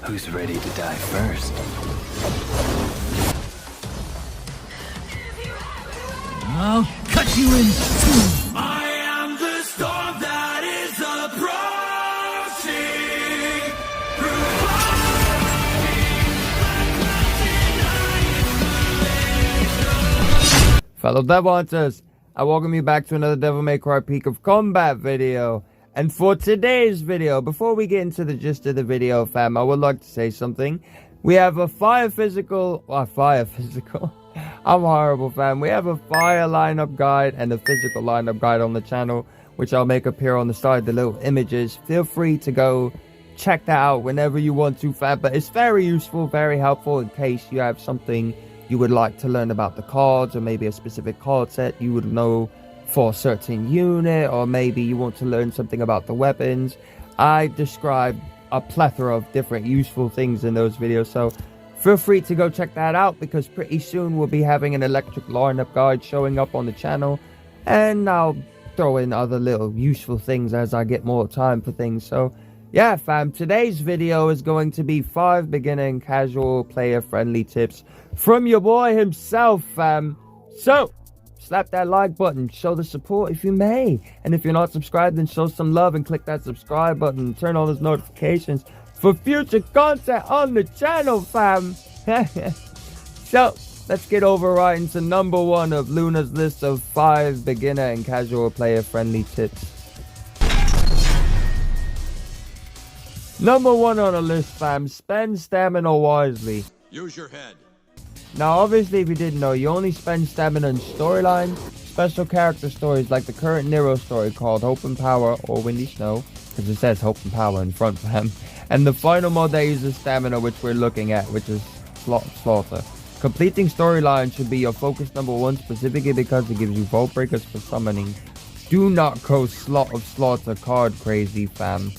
Who's ready to die first? I'll cut you in two. I am the storm that is approaching. Fellow Devil Hunters, I welcome you back to another Devil May Cry Peak of Combat video. And for today's video, before we get into the gist of the video, fam, I would like to say something. We have a fire physical. I'm horrible, fam. We have a fire lineup guide and a physical lineup guide on the channel, which I'll make appear on the side, the little images. Feel free to go check that out whenever you want to, fam. But it's very useful, very helpful in case you have something you would like to learn about the cards, or maybe a specific card set you would know for a certain unit, or maybe you want to learn something about the weapons. I describe a plethora of different useful things in those videos, so feel free to go check that out, because pretty soon we'll be having an electric lineup guide showing up on the channel, and I'll throw in other little useful things as I get more time for things. So yeah, fam, today's video is going to be 5 beginner and casual player friendly tips from your boy himself, fam. So slap that like button, show the support if you may, and if you're not subscribed, then show some love and click that subscribe button, turn on those notifications for future content on the channel, fam. So let's get over right into number 1 of Luna's list of 5 beginner and casual player friendly tips. Number 1 on the list, fam, spend stamina wisely. Use your head. Now, obviously, if you didn't know, you only spend stamina in storyline, special character stories like the current Nero story called Hope and Power or Windy Snow, because it says Hope and Power in front of them, and the final mod that uses stamina, which we're looking at, which is Slaughter. Completing storyline should be your focus number 1, specifically because it gives you vault breakers for summoning. Do not go Slot of Slaughter card crazy, fam.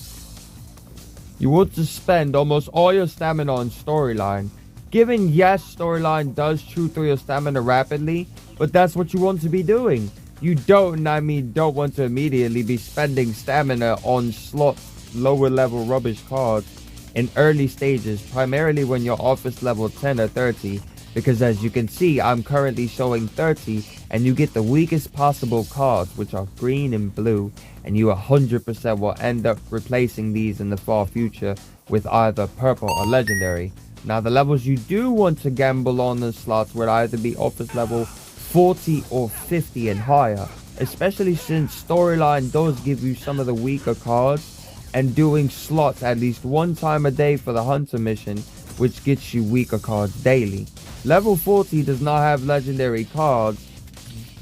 You want to spend almost all your stamina on storyline. Given yes, storyline does chew through your stamina rapidly, but that's what you want to be doing. You don't want to immediately be spending stamina on slots, lower level rubbish cards in early stages, primarily when you're office level 10 or 30, because as you can see, I'm currently showing 30, and you get the weakest possible cards, which are green and blue, and you 100% will end up replacing these in the far future with either purple or legendary. Now, the levels you do want to gamble on the slots would either be office level 40 or 50 and higher, especially since storyline does give you some of the weaker cards, and doing slots at least 1 time a day for the hunter mission, which gets you weaker cards daily. Level 40 does not have legendary cards,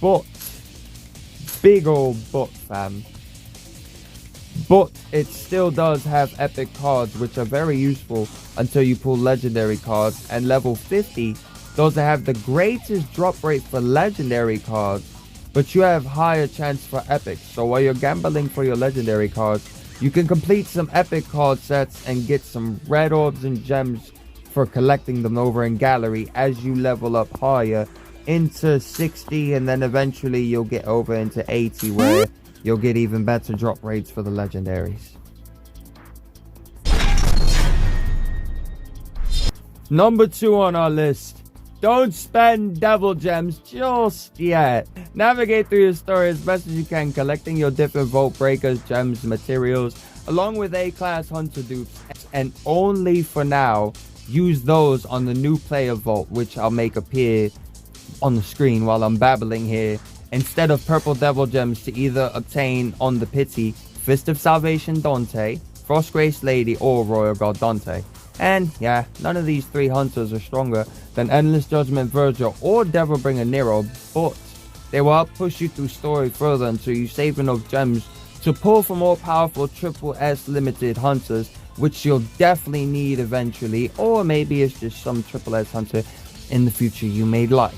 but big ol' but, fam. But it still does have epic cards, which are very useful until you pull legendary cards, and level 50 doesn't have the greatest drop rate for legendary cards, but you have higher chance for epics. So while you're gambling for your legendary cards, you can complete some epic card sets and get some red orbs and gems for collecting them over in gallery as you level up higher into 60, and then eventually you'll get over into 80, where you'll get even better drop rates for the legendaries. Number 2 on our list. Don't spend devil gems just yet. Navigate through your story as best as you can, collecting your different vault breakers, gems, materials, along with A-class hunter dupes, and only for now, use those on the new player vault, which I'll make appear on the screen while I'm babbling here, instead of purple devil gems to either obtain on the pity Fist of Salvation Dante, Frost Grace Lady, or Royal God Dante. And yeah, none of these 3 hunters are stronger than Endless Judgment Virgil or Devilbringer Nero, but they will help push you through story further until you save enough gems to pull from more powerful Triple S limited hunters, which you'll definitely need eventually, or maybe it's just some Triple S hunter in the future you may like.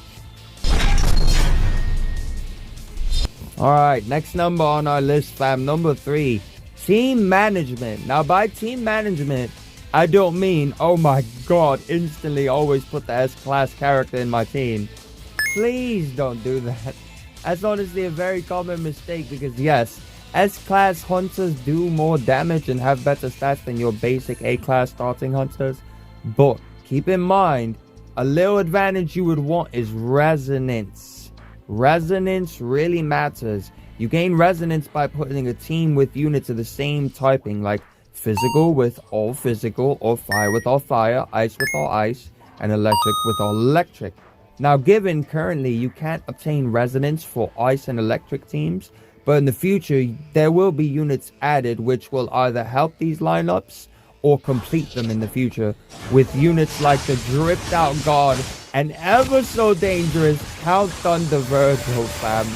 Alright, next number on our list, fam, number 3, team management. Now, by team management, I don't mean, oh my god, instantly always put the S-class character in my team. Please don't do that. That's honestly a very common mistake, because yes, S-class hunters do more damage and have better stats than your basic A-class starting hunters. But keep in mind, a little advantage you would want is resonance. Resonance really matters. You gain resonance by putting a team with units of the same typing, like physical with all physical, or fire with all fire, ice with all ice, and electric with all electric. Now, given currently you can't obtain resonance for ice and electric teams, but in the future there will be units added which will either help these lineups or complete them in the future, with units like the dripped out god and ever so dangerous Count Thunder Virgil, fam.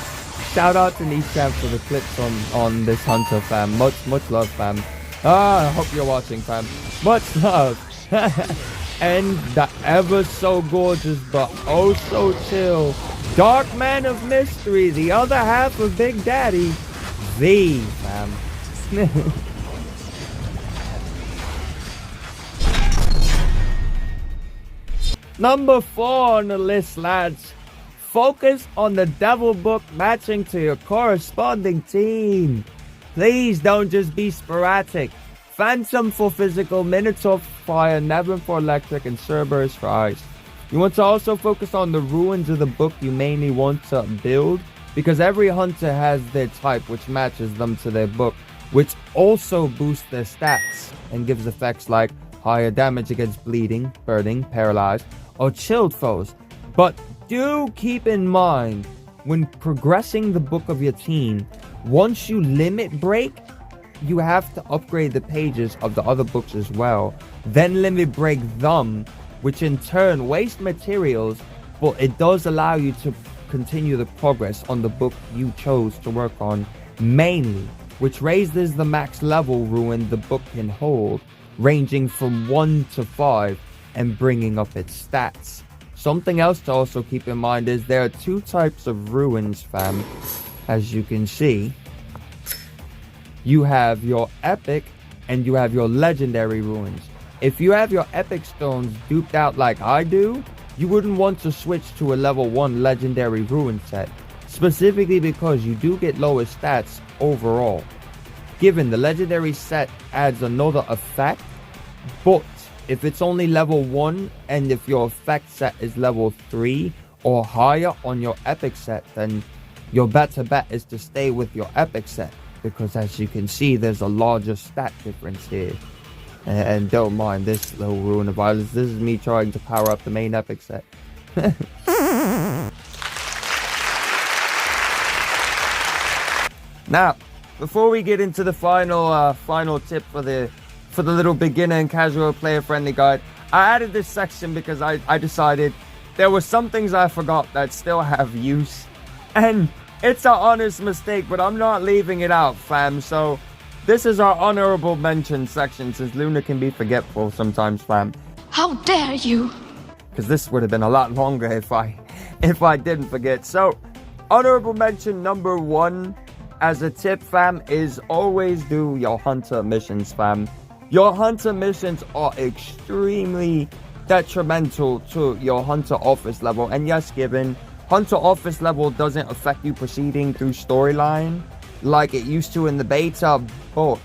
Shout out to Nishan for the clips on this hunter, fam. Much love, fam. I hope you're watching, fam. Much love. And the ever so gorgeous but oh so chill Dark Man of Mystery, the other half of Big Daddy, V, fam. Number 4 on the list, lads. Focus on the Devil Book matching to your corresponding team. Please don't just be sporadic. Phantom for physical, Minotaur for fire, Nevin for electric, and Cerberus for ice. You want to also focus on the ruins of the book you mainly want to build, because every hunter has their type which matches them to their book, which also boosts their stats and gives effects like higher damage against bleeding, burning, paralyzed, or chilled foes. But do keep in mind, when progressing the book of your team, once you limit break, you have to upgrade the pages of the other books as well. Then limit break them, which in turn waste materials, but it does allow you to continue the progress on the book you chose to work on mainly, which raises the max level ruin the book can hold, ranging from 1 to 5 and bringing up its stats. Something else to also keep in mind is there are 2 types of ruins, fam. As you can see, you have your epic and you have your legendary ruins. If you have your epic stones duped out like I do, you wouldn't want to switch to a level 1 legendary ruin set, specifically because you do get lower stats overall. Given the legendary set adds another effect, but if it's only level 1 and if your effect set is level 3 or higher on your epic set, then your better bet is to stay with your epic set, because as you can see there's a larger stat difference here. And don't mind this little ruin of violence, this is me trying to power up the main epic set. Now, before we get into the final tip for the little beginner and casual player friendly guide, I added this section because I decided there were some things I forgot that still have use, and it's an honest mistake, but I'm not leaving it out, fam. So this is our honorable mention section, since Luna can be forgetful sometimes, fam. How dare you? Because this would have been a lot longer if I didn't forget. So honorable mention number 1 as a tip, fam, is always do your hunter missions, fam. Your hunter missions are extremely detrimental to your hunter office level. And yes, given hunter office level doesn't affect you proceeding through storyline like it used to in the beta, but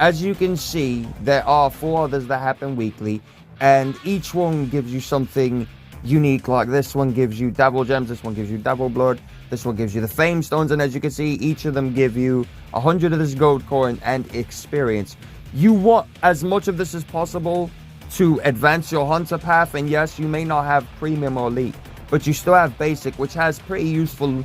as you can see, there are 4 others that happen weekly, and each one gives you something unique. Like this one gives you devil gems, this one gives you devil blood, this one gives you the fame stones, and as you can see, each of them give you 100 of this gold coin and experience. You want as much of this as possible to advance your hunter path, and yes, you may not have premium or elite, but you still have basic, which has pretty useful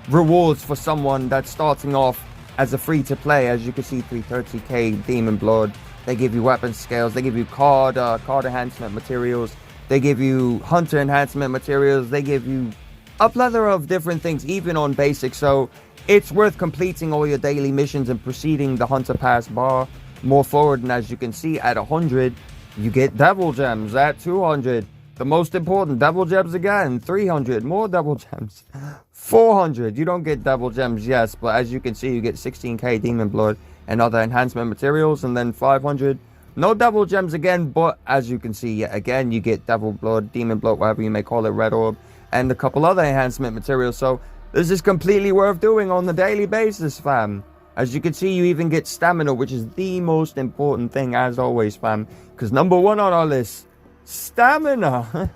rewards for someone that's starting off as a free-to-play. As you can see, 330k demon blood, they give you weapon scales, they give you card enhancement materials, they give you hunter enhancement materials, they give you a plethora of different things even on basic. So it's worth completing all your daily missions and proceeding the hunter pass bar more forward. And as you can see, at 100 you get devil gems. At 200, the most important, devil gems again. 300, more devil gems. 400, you don't get devil gems, yes, but as you can see, you get 16k demon blood and other enhancement materials. And then 500, no devil gems again, but as you can see, yet again, you get devil blood, demon blood, whatever you may call it, red orb, and a couple other enhancement materials. So this is completely worth doing on the daily basis, fam. As you can see, you even get stamina, which is the most important thing, as always, fam. Because number one on our list, stamina.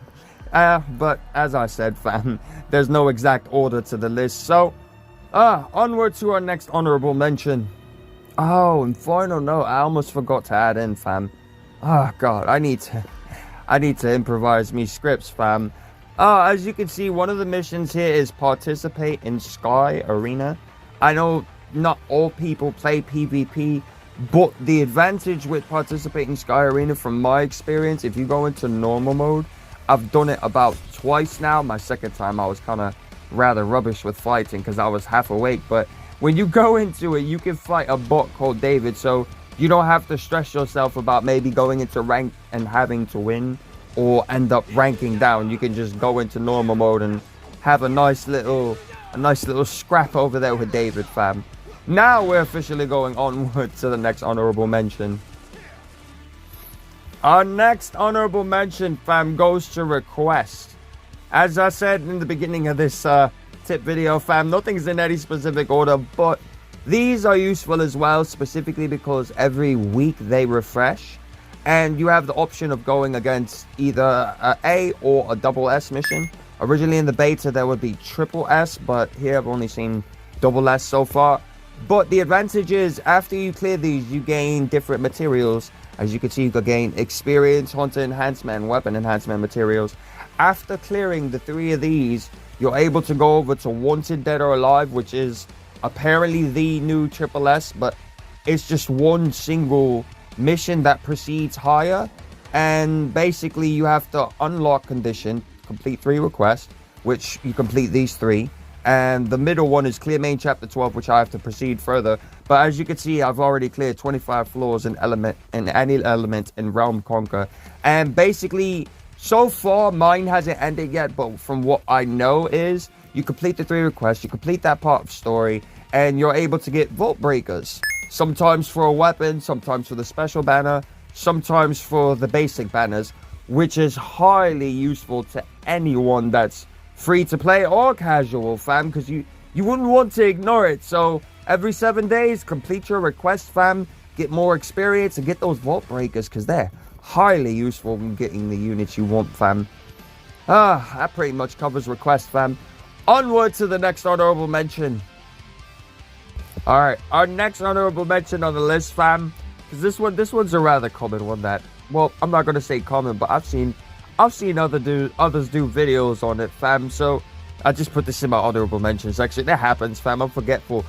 But as I said, fam, there's no exact order to the list. So, onward to our next honorable mention. Oh, and final note, I almost forgot to add in, fam. Oh, God, I need to improvise me scripts, fam. As you can see, one of the missions here is participate in Sky Arena. I know not all people play PvP, but the advantage with participating Sky Arena, from my experience, if you go into normal mode, I've done it about twice now. My second time I was kind of rather rubbish with fighting because I was half awake, but when you go into it, you can fight a bot called David, so you don't have to stress yourself about maybe going into rank and having to win or end up ranking down. You can just go into normal mode and have a nice little scrap over there with David, fam. Now we're officially going onward to the next honorable mention. Our next honorable mention, fam, goes to request. As I said in the beginning of this tip video, fam, nothing's in any specific order, but these are useful as well, specifically because every week they refresh, and you have the option of going against either a or a double S mission. Originally in the beta there would be triple S, but here I've only seen double S so far. But the advantage is, after you clear these, you gain different materials. As you can see, you can gain experience, hunter enhancement, and weapon enhancement materials. After clearing the 3 of these, you're able to go over to Wanted Dead or Alive, which is apparently the new triple S, but it's just one single mission that proceeds higher. And basically you have to unlock condition, complete 3 requests, which you complete these 3. And the middle one is clear main chapter 12, which I have to proceed further. But as you can see, I've already cleared 25 floors in any element in Realm Conquer. And basically, so far, mine hasn't ended yet, but from what I know is, you complete the 3 requests, you complete that part of story, and you're able to get Vault Breakers. Sometimes for a weapon, sometimes for the special banner, sometimes for the basic banners, which is highly useful to anyone that's free to play or casual, fam, because you wouldn't want to ignore it. So every 7 days, complete your request, fam, get more experience and get those Vault Breakers, because they're highly useful in getting the units you want, fam. That pretty much covers request, fam. Onward to the next honorable mention. Alright, our next honorable mention on the list, fam, because this one's a rather common one that, well, I'm not gonna say common, but I've seen others do videos on it, fam. So I just put this in my honorable mention section. That happens, fam. I'm forgetful.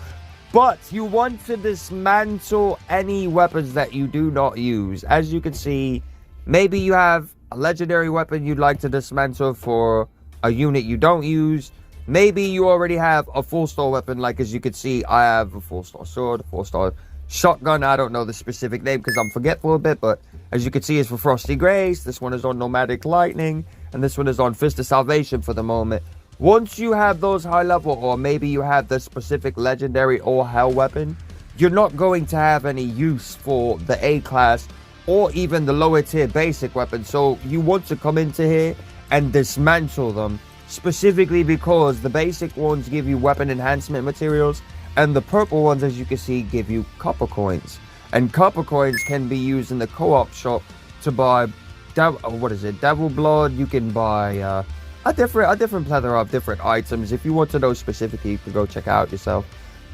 But you want to dismantle any weapons that you do not use. As you can see, maybe you have a legendary weapon you'd like to dismantle for a unit you don't use. Maybe you already have a 4-star weapon, like as you can see, I have a 4-star sword, a 4-star shotgun. I don't know the specific name because I'm forgetful a bit, but as you can see, it's for Frosty Grace. This one is on Nomadic Lightning, and this one is on Fist of Salvation for the moment. Once you have those high level, or maybe you have the specific legendary or hell weapon, you're not going to have any use for the A class or even the lower tier basic weapon. So you want to come into here and dismantle them, specifically because the basic ones give you weapon enhancement materials, and the purple ones, as you can see, give you copper coins. And copper coins can be used in the co-op shop to buy devil blood. You can buy a different plethora of different items. If you want to know specifically, you can go check out yourself.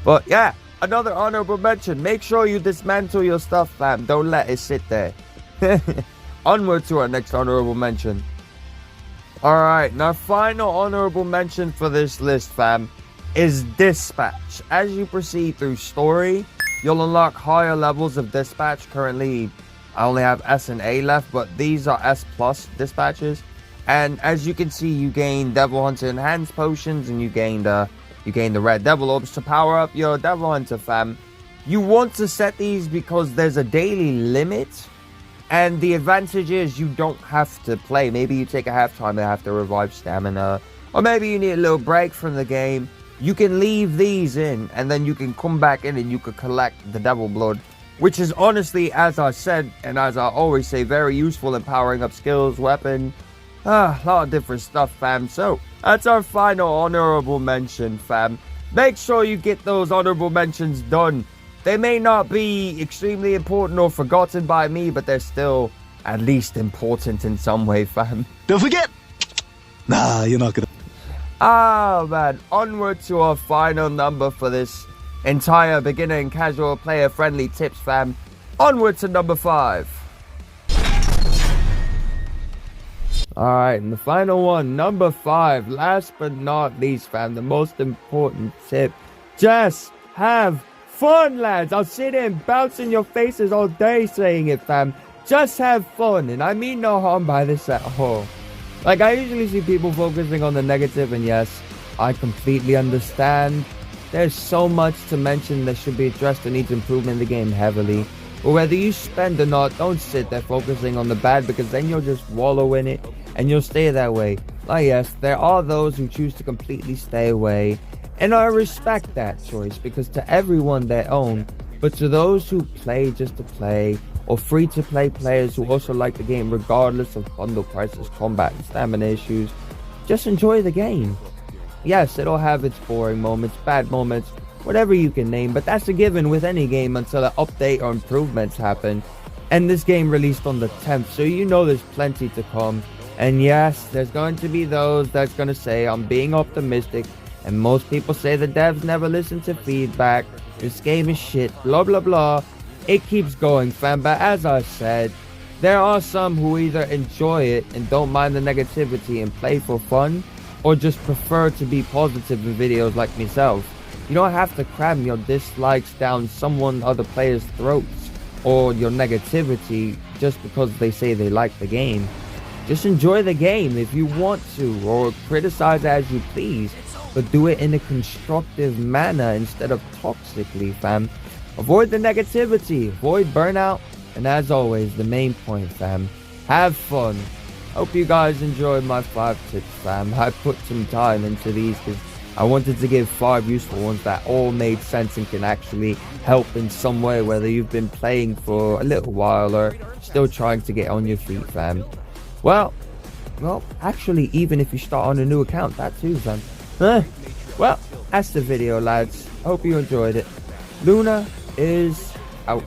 But yeah, another honorable mention. Make sure you dismantle your stuff, fam. Don't let it sit there. Onward to our next honorable mention. Alright, now final honorable mention for this list, fam, is Dispatch. As you proceed through story, you'll unlock higher levels of Dispatch. Currently, I only have S and A left, but these are S plus dispatches. And as you can see, you gain Devil Hunter Enhanced Potions, and you gain the Red Devil Orbs to power up your Devil Hunter, fam. You want to set these because there's a daily limit, and the advantage is you don't have to play. Maybe you take a halftime and have to revive stamina, or maybe you need a little break from the game. You can leave these in, and then you can come back in and you can collect the Devil Blood, which is honestly, as I said, and as I always say, very useful in powering up skills, weapon, a lot of different stuff, fam. So that's our final honorable mention, fam. Make sure you get those honorable mentions done They may not be extremely important or forgotten by me, but they're still at least important in some way, fam. Don't forget! Nah, you're not gonna. Ah, man. Onward to our final number for this entire beginner and casual player friendly tips, fam. Onward to number 5. Alright, and the final one, number 5. Last but not least, fam, the most important tip. Just have fun, lads. I'll sit here and bounce in your faces all day saying it, fam. Just have fun, and I mean no harm by this at all. Like, I usually see people focusing on the negative, and yes, I completely understand. There's so much to mention that should be addressed and needs improvement in the game heavily. But whether you spend or not, don't sit there focusing on the bad, because then you'll just wallow in it, and you'll stay that way. Like, yes, there are those who choose to completely stay away, and I respect that choice, because to everyone their own. But to those who play just to play, or free-to-play players who also like the game regardless of bundle prices, combat, and stamina issues, just enjoy the game. Yes, it'll have its boring moments, bad moments, whatever you can name, but that's a given with any game until an update or improvements happen. And this game released on the 10th, so you know there's plenty to come. And yes, there's going to be those that's going to say I'm being optimistic, and most people say the devs never listen to feedback, this game is shit, blah blah blah. It keeps going, fam, but as I said, there are some who either enjoy it and don't mind the negativity and play for fun, or just prefer to be positive in videos like myself. You don't have to cram your dislikes down other players' throats, or your negativity just because they say they like the game. Just enjoy the game if you want to, or criticize as you please, but do it in a constructive manner instead of toxically, fam. Avoid the negativity, avoid burnout, and as always, the main point, fam, have fun. Hope you guys enjoyed my 5 tips, fam. I put some time into these because I wanted to give 5 useful ones that all made sense and can actually help in some way, whether you've been playing for a little while or still trying to get on your feet, fam. Well, actually, even if you start on a new account, that too, fam. Well, that's the video, lads. Hope you enjoyed it. Luna is out.